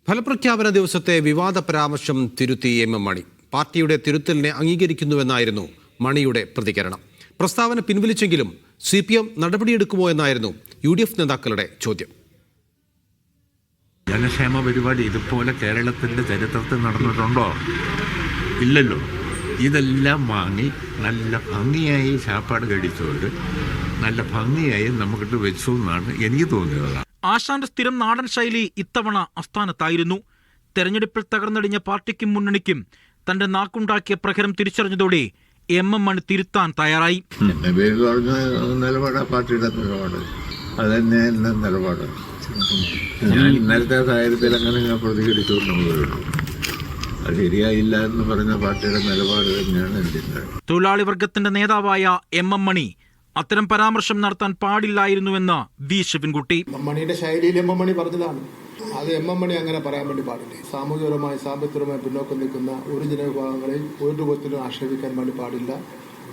ഫലപ്രഖ്യാപന ദിവസത്തെ വിവാദ പരാമർശം തിരുത്തി എം മണി. പാർട്ടിയുടെ തിരുത്തലിനെ അംഗീകരിക്കുന്നുവെന്നായിരുന്നു മണിയുടെ പ്രതികരണം. പ്രസ്താവന പിൻവലിച്ചെങ്കിലും CPM നടപടിയെടുക്കുമോ എന്നായിരുന്നു UDF നേതാക്കളുടെ ചോദ്യം. ജനക്ഷേമ പരിപാടി ഇതുപോലെ കേരളത്തിൻ്റെ ചരിത്രത്തിൽ നടന്നിട്ടുണ്ടോ? ഇല്ലല്ലോ. ഇതെല്ലാം വാങ്ങി നല്ല ഭംഗിയായി ചാപ്പാട് കഴിച്ചുകൊണ്ട് നല്ല ഭംഗിയായി നമുക്കിട്ട് വെച്ചു എന്നാണ് എനിക്ക് തോന്നിയത്. ആശാന്റെ സ്ഥിരം നാടൻ ശൈലി ഇത്തവണ അസ്ഥാനത്തായിരുന്നു. തെരഞ്ഞെടുപ്പിൽ തകർന്നടിഞ്ഞ പാർട്ടിക്കും മുന്നണിക്കും തന്റെ നാക്കുണ്ടാക്കിയ പ്രഹരം തിരിച്ചറിഞ്ഞതോടെ എം മണി തിരുത്താൻ തയ്യാറായി. എന്റെ പേര് പറഞ്ഞ നിലപാട് പാർട്ടിയുടെ നിലപാട് അത് തന്നെ എന്റെ നിലപാട്. ഞാൻ ഇന്നലത്തെ സാഹചര്യത്തിൽ അങ്ങനെ ഞാൻ പ്രതികരിച്ചു എന്നുള്ളൂ. അത് ശരിയായില്ല എന്ന് പറഞ്ഞ പാർട്ടിയുടെ നിലപാട് തന്നെയാണ് എന്റെ. തൊഴിലാളി വർഗത്തിന്റെ നേതാവായ എം മണി അത്തരം പരാമർശം നടത്താൻ പാടില്ലായിരുന്നുവെന്ന് V ശിവൻകുട്ടി. മണിയുടെ ശൈലിയിൽ എം മണി പറഞ്ഞതാണ്. അത് എം മണി അങ്ങനെ പറയാൻ വേണ്ടി പാടില്ല. സാമൂഹികപരമായി സാമ്പത്തികമായി പിന്നോക്കം നിൽക്കുന്ന ഒരു ജനവിഭാഗങ്ങളെയും ഒരു രൂപത്തിലും ആക്ഷേപിക്കാൻ വേണ്ടി പാടില്ല.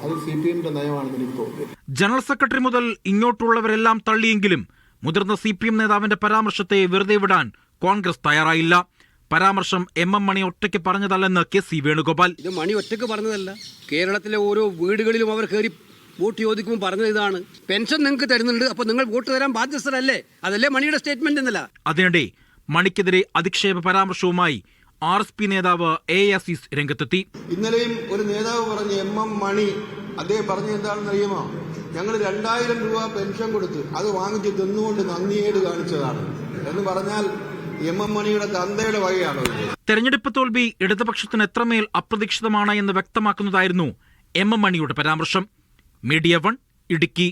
അത് CPMന്റെ നയമാണെന്ന് എനിക്ക് തോന്നുന്നു. ജനറൽ സെക്രട്ടറി മുതൽ ഇങ്ങോട്ടുള്ളവരെല്ലാം തള്ളിയെങ്കിലും മുതിർന്ന CPM നേതാവിന്റെ പരാമർശത്തെ വെറുതെ വിടാൻ കോൺഗ്രസ് തയ്യാറായില്ല. പരാമർശം എം മണി ഒറ്റയ്ക്ക് പറഞ്ഞതല്ലെന്ന് KC വേണുഗോപാൽ. ഇത് മണി ഒറ്റയ്ക്ക് പറഞ്ഞതല്ല. കേരളത്തിലെ ഓരോ വീടുകളിലും അവർ കയറി വോട്ട് ചോദിക്കുമ്പോൾ പറഞ്ഞത് ഇതാണ്: പെൻഷൻ നിങ്ങൾക്ക് തരുന്നുണ്ട്, അപ്പോൾ നിങ്ങൾ വോട്ട് തരാൻ ബാധ്യസ്ഥരല്ലേ? അതല്ലേ മണിയുടെ സ്റ്റേറ്റ്മെന്റ് എന്നല്ല. അതിനിടെ മണിക്കെതിരെ അധിക്ഷേപ പരാമർശവുമായി RSP നേതാവ് AASIS രംഗത്തെത്തി. ഇന്നലെയും ഒരു നേതാവ് പറഞ്ഞ MM മണി അദ്ദേഹം പറഞ്ഞ എന്താണെന്ന് അറിയുമോ? ഞങ്ങൾ 2000 രൂപ പെൻഷൻ കൊടുത്ത് അത് വാങ്ങിച്ച് തിന്നുകൊണ്ട് നന്ദിയേട് കാണിച്ചതാണ് എന്ന് പറഞ്ഞാൽ MM മണിയുടെ തന്തയുടെ വകയാണോ? തെരഞ്ഞെടുപ്പ് തോൽവി ഇടതുപക്ഷത്തിന് എത്രമേൽ അപ്രതീക്ഷിതമാണ് എന്ന് വ്യക്തമാക്കുന്നതായിരുന്നു M മണിയുടെ പരാമർശം. മീഡിയ 1 ഇടുക്കി.